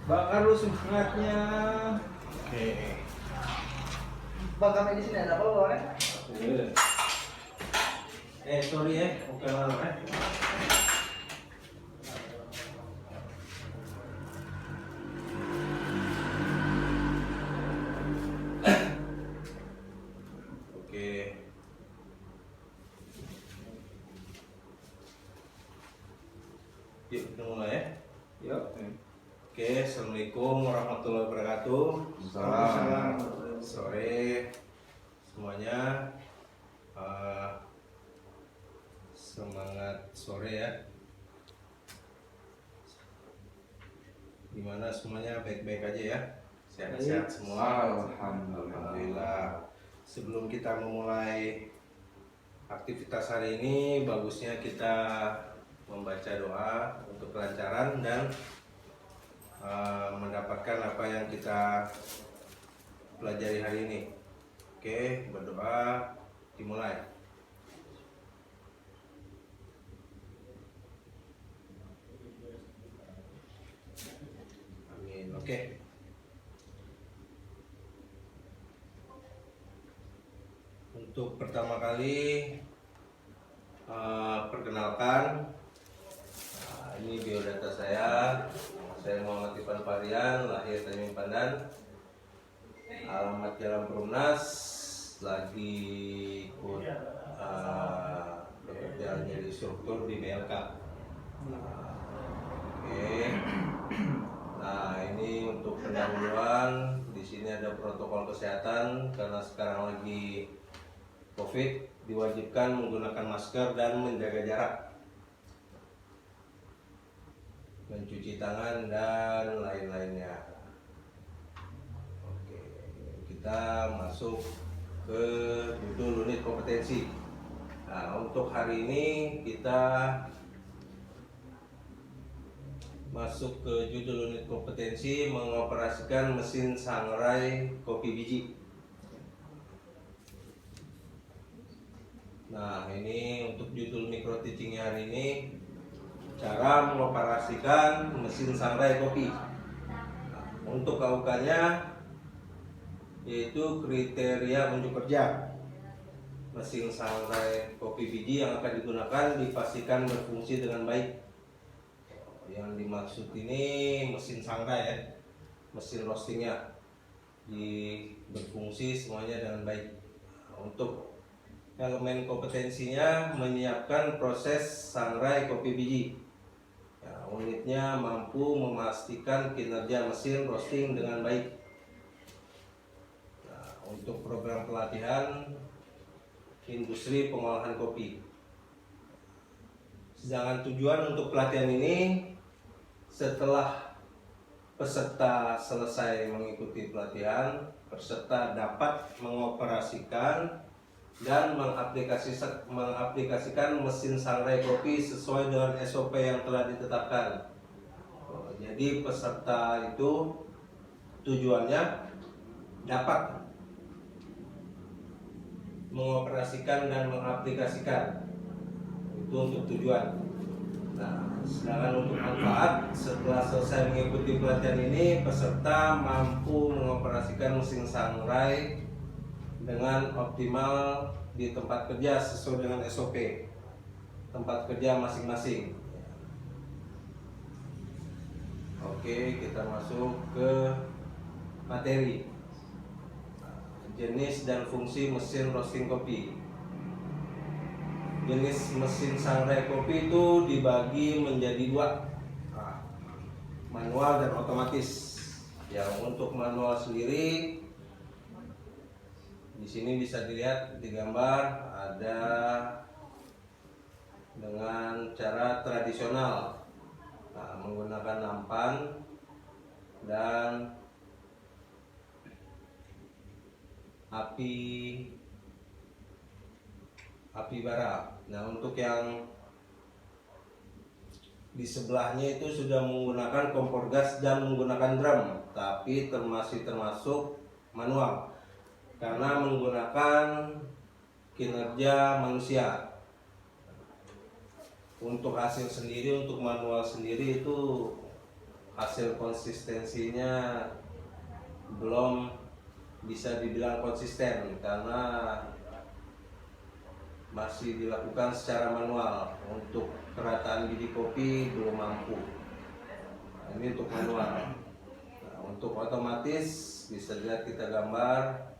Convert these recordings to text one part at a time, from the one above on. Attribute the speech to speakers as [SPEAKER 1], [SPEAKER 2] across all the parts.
[SPEAKER 1] Bakar lu semangatnya.
[SPEAKER 2] Oke.
[SPEAKER 3] Bang, kami di sini ada apa, Bang?
[SPEAKER 1] Sorry ya, oke lama ya. Oke. Yuk kita mulai ya.
[SPEAKER 2] Yuk.
[SPEAKER 1] Oke, assalamualaikum warahmatullahi wabarakatuh.
[SPEAKER 2] Salam.
[SPEAKER 1] Sore semuanya. Semangat sore ya. Gimana semuanya, baik-baik aja ya? Sehat-sehat semua. Alhamdulillah. Sebelum kita memulai aktivitas hari ini, bagusnya kita membaca doa untuk kelancaran dan mendapatkan apa yang kita pelajari hari ini. Oke, berdoa, dimulai. Amin. Oke. Untuk pertama kali perkenalkan, ini biodata saya. Saya Muhammad Ivan Farian, lahir Tanjung Pandan, alamat Jalan Perumnas, lagi ikut bekerja jadi instruktur di BLK. Oke. Nah, ini untuk pendahuluan. Di sini ada protokol kesehatan karena sekarang lagi COVID, diwajibkan menggunakan masker dan menjaga jarak, mencuci tangan dan lain-lainnya. Oke, kita masuk ke judul unit kompetensi. Nah, untuk hari ini kita masuk ke judul unit kompetensi mengoperasikan mesin sangrai kopi biji. Nah, ini untuk judul micro teachingnya hari ini, cara mengoperasikan mesin sangrai kopi. Nah, untuk AUK-nya yaitu kriteria unjuk kerja. Mesin sangrai kopi biji yang akan digunakan dipastikan berfungsi dengan baik. Yang dimaksud ini mesin sangrai ya, mesin roastingnya berfungsi semuanya dengan baik. Untuk elemen kompetensinya menyiapkan proses sangrai kopi biji. Ya, unitnya mampu memastikan kinerja mesin roasting dengan baik. Nah, untuk program pelatihan industri pengolahan kopi. Sedangkan tujuan untuk pelatihan ini, setelah peserta selesai mengikuti pelatihan, peserta dapat mengoperasikan dan mengaplikasikan mesin sangrai kopi sesuai dengan SOP yang telah ditetapkan. Jadi peserta itu tujuannya dapat mengoperasikan dan mengaplikasikan, itu untuk tujuan. Nah, sedangkan untuk manfaat, setelah selesai mengikuti pelatihan ini, peserta mampu mengoperasikan mesin sangrai dengan optimal di tempat kerja sesuai dengan SOP tempat kerja masing-masing. Oke, kita masuk ke materi. Jenis dan fungsi mesin roasting kopi. Jenis mesin sangrai kopi itu dibagi menjadi dua, manual dan otomatis. Yang untuk manual sendiri, di sini bisa dilihat di gambar, ada dengan cara tradisional, menggunakan nampan dan api bara. Nah, untuk yang di sebelahnya itu sudah menggunakan kompor gas dan menggunakan drum, tapi termasuk manual karena menggunakan kinerja manusia. Untuk hasil sendiri, untuk manual sendiri itu hasil konsistensinya belum bisa dibilang konsisten karena masih dilakukan secara manual. Untuk perataan biji kopi belum mampu. Nah, ini untuk manual. Nah, untuk otomatis bisa lihat kita gambar.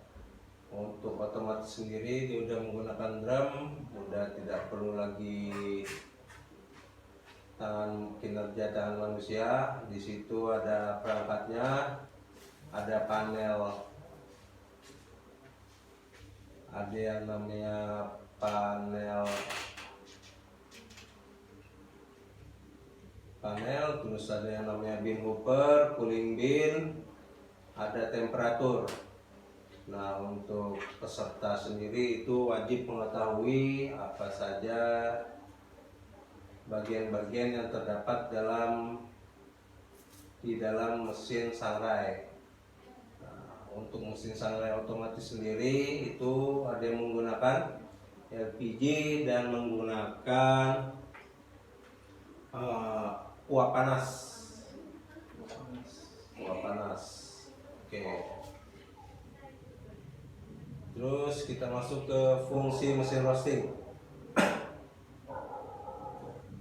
[SPEAKER 1] Untuk otomatis sendiri dia udah menggunakan drum, udah tidak perlu lagi kinerja tangan manusia. Di situ ada perangkatnya, ada panel, ada yang namanya panel, terus ada yang namanya bin hopper, cooling bin, ada temperatur. Nah, untuk peserta sendiri itu wajib mengetahui apa saja bagian-bagian yang terdapat di dalam mesin sangrai. Nah, untuk mesin sangrai otomatis sendiri itu ada yang menggunakan LPG dan menggunakan uap panas. Oke. Terus kita masuk ke fungsi mesin roasting.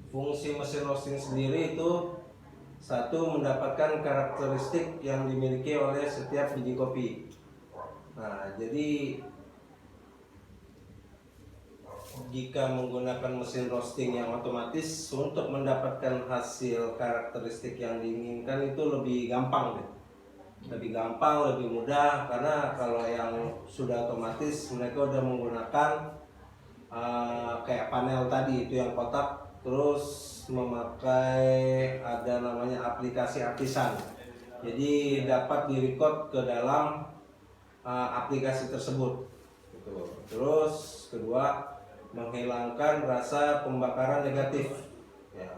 [SPEAKER 1] Fungsi mesin roasting sendiri itu satu, mendapatkan karakteristik yang dimiliki oleh setiap biji kopi. Nah, jadi jika menggunakan mesin roasting yang otomatis, untuk mendapatkan hasil karakteristik yang diinginkan itu lebih gampang deh. Lebih gampang, lebih mudah, karena kalau yang sudah otomatis mereka udah menggunakan kayak panel tadi itu yang kotak, terus memakai ada namanya aplikasi artisan. Jadi dapat direcord ke dalam aplikasi tersebut. Gitu. Terus kedua, menghilangkan rasa pembakaran negatif. Ya.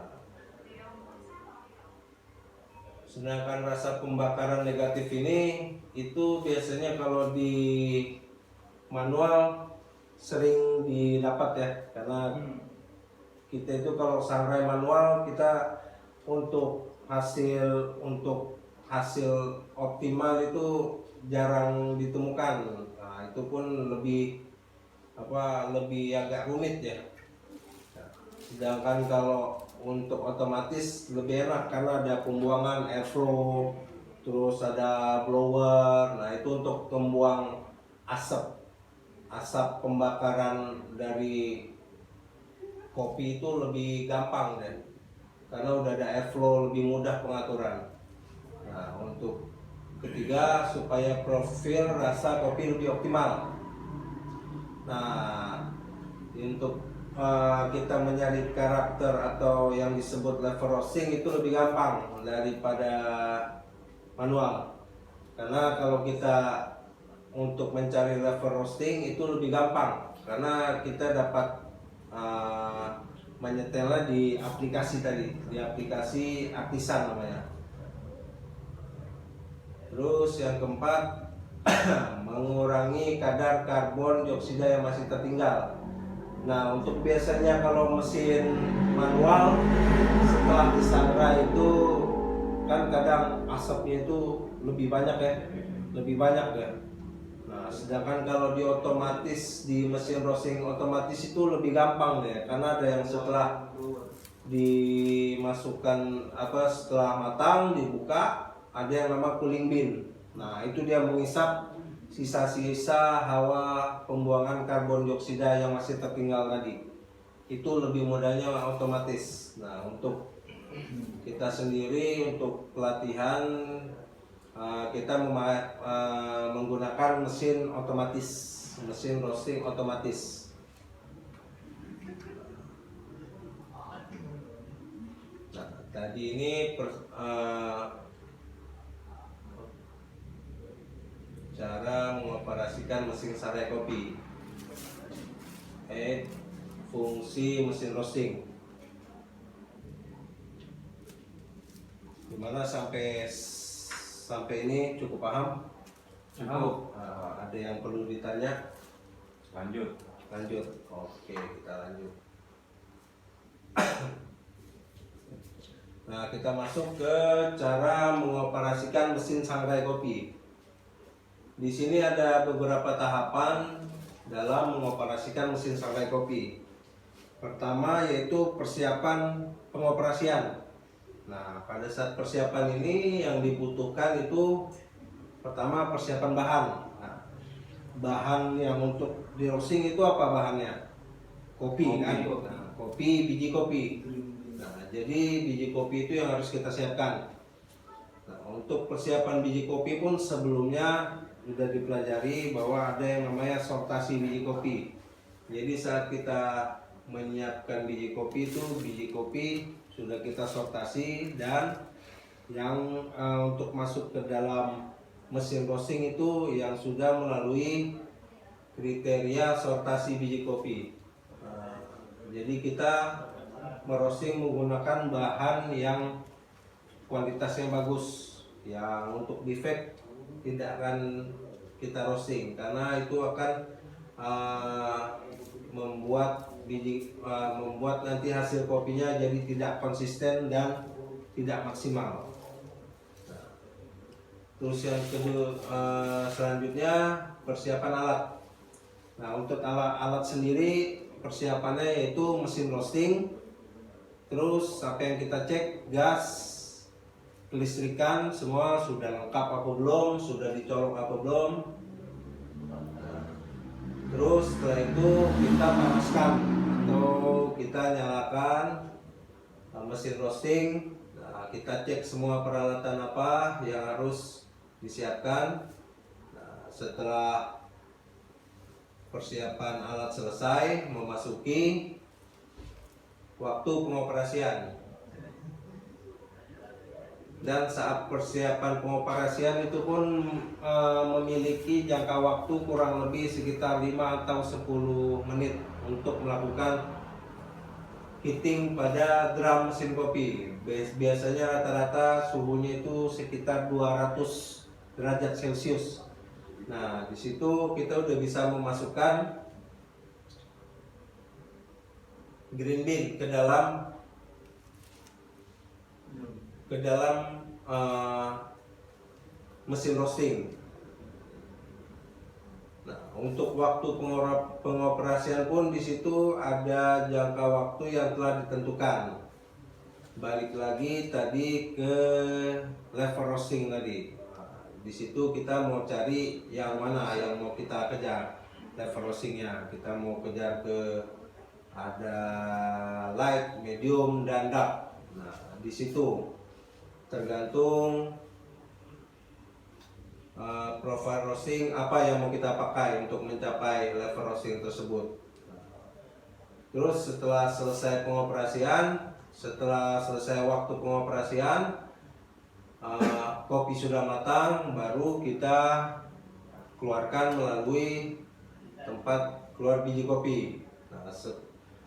[SPEAKER 1] Sedangkan rasa pembakaran negatif ini itu biasanya kalau di manual sering didapat ya, karena kita itu kalau sangrai manual kita untuk hasil optimal itu jarang ditemukan. Nah, itu pun lebih agak rumit ya. Sedangkan kalau untuk otomatis lebih enak karena ada pembuangan airflow, terus ada blower. Nah, itu untuk membuang asap pembakaran dari kopi itu lebih gampang deh, karena udah ada airflow, lebih mudah pengaturan. Nah, untuk ketiga, supaya profil rasa kopi lebih optimal. Nah, untuk kita mencari karakter atau yang disebut level roasting itu lebih gampang daripada manual. Karena kalau kita untuk mencari level roasting itu lebih gampang karena kita dapat menyetelnya di aplikasi tadi, di aplikasi artisan namanya. Terus yang keempat, mengurangi kadar karbon dioksida yang masih tertinggal. Nah, untuk biasanya kalau mesin manual setelah disangrai itu kan kadang asapnya itu lebih banyak ya. Nah, sedangkan kalau di otomatis, di mesin roasting otomatis itu lebih gampang deh, karena ada yang setelah dimasukkan setelah matang dibuka ada yang nama cooling bin. Nah, itu dia menghisap sisa-sisa hawa pembuangan karbon dioksida yang masih tertinggal tadi. Itu lebih mudahnya otomatis. Nah, untuk kita sendiri untuk pelatihan kita menggunakan mesin roasting otomatis. Nah, tadi ini cara mengoperasikan mesin sangrai kopi. Fungsi mesin roasting. Gimana sampai ini cukup paham? Cukup. Ada yang perlu ditanya?
[SPEAKER 2] Lanjut.
[SPEAKER 1] Oke, kita lanjut. Nah, kita masuk ke cara mengoperasikan mesin sangrai kopi. Di sini ada beberapa tahapan dalam mengoperasikan mesin sangrai kopi. Pertama yaitu persiapan pengoperasian. Nah, pada saat persiapan ini yang dibutuhkan itu pertama persiapan bahan. Nah, bahan yang untuk di roasting itu apa bahannya? Kopi kan? Nah, kopi, biji kopi. Nah, jadi biji kopi itu yang harus kita siapkan. Nah, untuk persiapan biji kopi pun sebelumnya sudah dipelajari bahwa ada yang namanya sortasi biji kopi. Jadi saat kita menyiapkan biji kopi itu, biji kopi sudah kita sortasi, dan yang untuk masuk ke dalam mesin roasting itu yang sudah melalui kriteria sortasi biji kopi. Jadi kita merosting menggunakan bahan yang kualitasnya bagus, yang untuk defect tidak akan kita roasting karena itu akan membuat nanti hasil kopinya jadi tidak konsisten dan tidak maksimal. Terus yang kedua, selanjutnya persiapan alat. Nah, untuk alat sendiri persiapannya yaitu mesin roasting. Terus apa yang kita cek, gas, kelistrikan semua sudah lengkap apa belum, sudah dicolok apa belum. Terus setelah itu kita panaskan atau kita nyalakan mesin roasting. Nah, kita cek semua peralatan apa yang harus disiapkan. Nah, setelah persiapan alat selesai, memasuki waktu pengoperasian. Dan saat persiapan pengoperasian itu pun memiliki jangka waktu kurang lebih sekitar 5 atau 10 menit untuk melakukan heating pada drum mesin kopi. Biasanya rata-rata suhunya itu sekitar 200 derajat Celcius. Nah, di situ kita udah bisa memasukkan green bean ke dalam mesin roasting. Nah, untuk waktu pengoperasian pun di situ ada jangka waktu yang telah ditentukan. Balik lagi tadi ke level roasting tadi. Nah, di situ kita mau cari yang mana yang mau kita kejar level roastingnya. Kita mau kejar ke ada light, medium, dan dark. Nah, di situ tergantung profile roasting apa yang mau kita pakai untuk mencapai level roasting tersebut. Terus setelah selesai waktu pengoperasian, kopi sudah matang, baru kita keluarkan melalui tempat keluar biji kopi. Nah,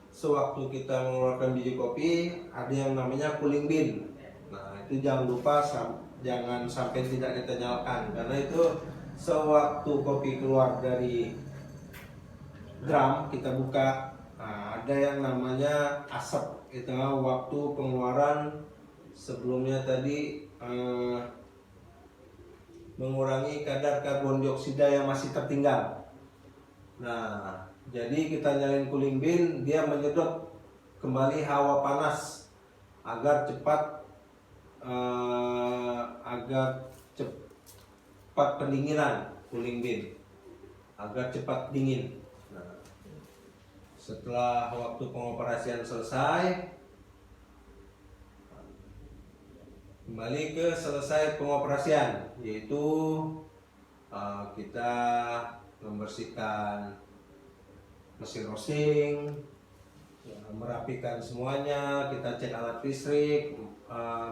[SPEAKER 1] sewaktu kita mengeluarkan biji kopi ada yang namanya cooling bin. Nah, itu jangan lupa jangan sampai tidak kita nyalakan, karena itu sewaktu kopi keluar dari drum kita buka, nah, ada yang namanya asap. Itu waktu pengeluaran sebelumnya tadi mengurangi kadar karbon dioksida yang masih tertinggal. Nah, jadi kita nyalain cooling bin, dia menyedot kembali hawa panas agar cepat pendinginan cooling bin, agar cepat dingin. Nah, setelah waktu pengoperasian selesai, kembali ke selesai pengoperasian, yaitu kita membersihkan mesin roasting, merapikan semuanya, kita cek alat listrik,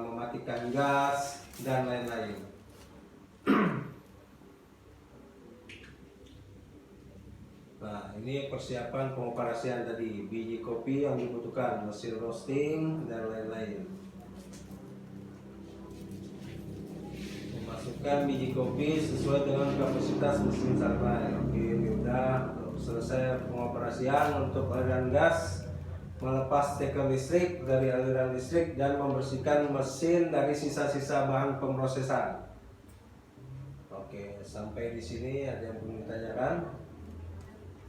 [SPEAKER 1] mematikan gas, dan lain-lain. Nah, ini persiapan pengoperasian tadi, biji kopi yang dibutuhkan, mesin roasting, dan lain-lain. Memasukkan biji kopi sesuai dengan kapasitas mesin sangrai. Oke, ini udah selesai pengoperasian. Untuk aliran gas melepas steker listrik dari aliran listrik, dan membersihkan mesin dari sisa-sisa bahan pemrosesan. Oke, sampai di sini ada yang perlu ditanyakan?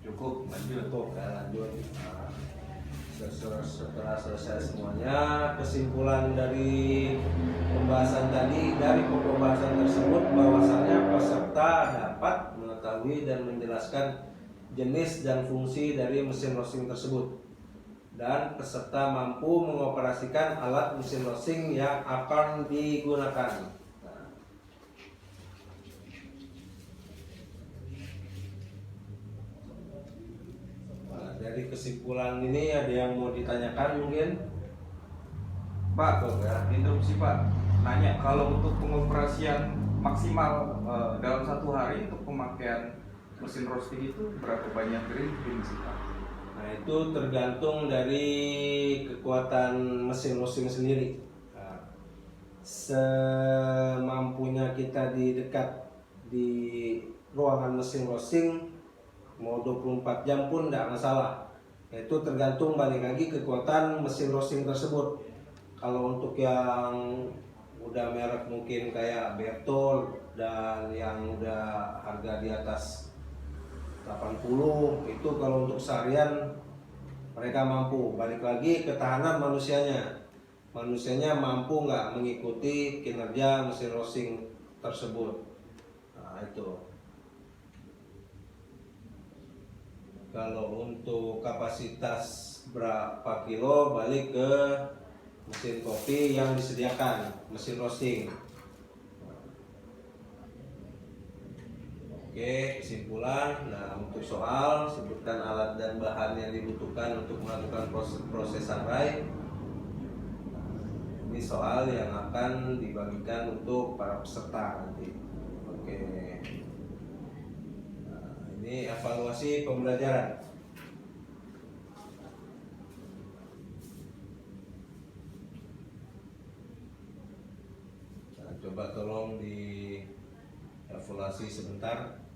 [SPEAKER 2] Cukup, lanjut.
[SPEAKER 1] Cukup, ya, lanjut. Nah, setelah selesai semuanya, kesimpulan dari pembahasan tadi, dari pembahasan tersebut bahwasannya peserta dapat mengetahui dan menjelaskan jenis dan fungsi dari mesin roasting tersebut, dan peserta mampu mengoperasikan alat mesin roasting yang akan digunakan. Nah, dari kesimpulan ini ada yang mau ditanyakan mungkin?
[SPEAKER 2] Pak,
[SPEAKER 1] Cukup, ya.
[SPEAKER 2] interupsi Pak. Nanya, kalau untuk pengoperasian maksimal dalam satu hari untuk pemakaian mesin roasting itu berapa banyak green sih Pak?
[SPEAKER 1] Nah, itu tergantung dari kekuatan mesin roasting sendiri. Nah, semampunya kita di dekat di ruangan mesin roasting, mau 24 jam pun tidak masalah. Itu tergantung balik lagi kekuatan mesin roasting tersebut. Kalau untuk yang udah merek mungkin kayak Bertol dan yang udah harga di atas 80, itu kalau untuk seharian mereka mampu. Balik lagi ketahanan manusianya mampu nggak mengikuti kinerja mesin roasting tersebut. Nah, itu kalau untuk kapasitas berapa kilo balik ke mesin kopi yang disediakan mesin roasting. Oke, kesimpulan. Nah, untuk soal sebutkan alat dan bahan yang dibutuhkan untuk melakukan proses sangrai. Ini soal yang akan dibagikan untuk para peserta nanti. Oke. Nah, ini evaluasi pembelajaran. Nah, coba tolong di evaluasi sebentar.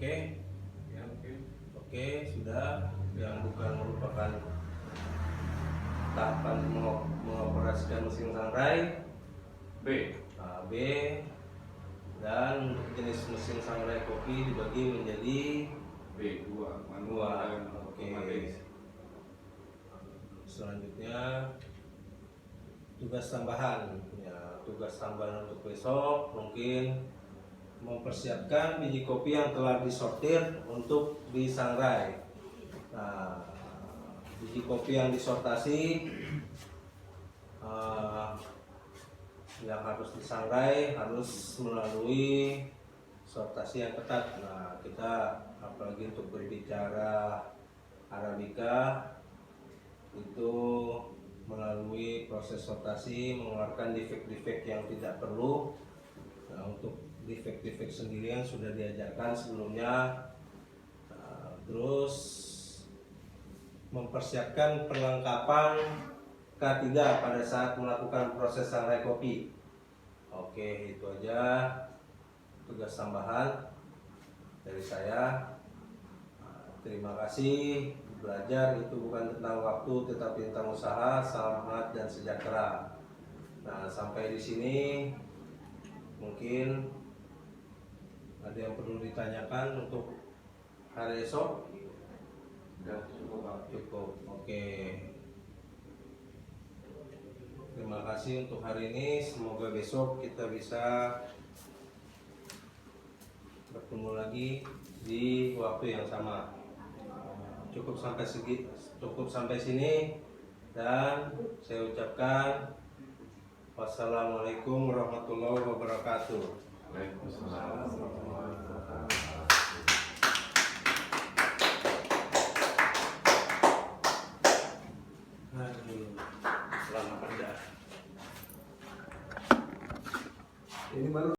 [SPEAKER 1] Oke.
[SPEAKER 2] Ya, oke.
[SPEAKER 1] Oke, sudah. Yang bukan merupakan tahapan mengoperasikan mesin sangrai
[SPEAKER 2] B.
[SPEAKER 1] B, dan untuk jenis mesin sangrai kopi dibagi menjadi
[SPEAKER 2] B2 manual dan
[SPEAKER 1] Oke.
[SPEAKER 2] otomatis.
[SPEAKER 1] Selanjutnya tugas tambahan. Ya, tugas tambahan untuk besok mungkin mempersiapkan biji kopi yang telah disortir untuk disangrai. Nah, biji kopi yang disortasi yang harus disangrai harus melalui sortasi yang ketat. Nah, kita apalagi untuk berbicara Arabica itu melalui proses sortasi mengeluarkan defek-defek yang tidak perlu. Nah, untuk defek-defek sendirian sudah diajarkan sebelumnya. Nah, terus mempersiapkan perlengkapan K3 pada saat melakukan proses sangrai kopi. Oke, itu aja tugas tambahan dari saya. Nah, terima kasih. Belajar itu bukan tentang waktu tetapi tentang usaha, semangat dan sejahtera. Nah, sampai di sini mungkin ada yang perlu ditanyakan untuk hari esok?
[SPEAKER 2] Sudah cukup Pak.
[SPEAKER 1] Cukup. Oke. Terima kasih untuk hari ini. Semoga besok kita bisa bertemu lagi di waktu yang sama. Cukup sampai sini, dan saya ucapkan Wassalamualaikum warahmatullahi wabarakatuh.
[SPEAKER 3] Waalaikumsalam warahmatullahi wabarakatuh.
[SPEAKER 1] Selamat kerja. Ini baru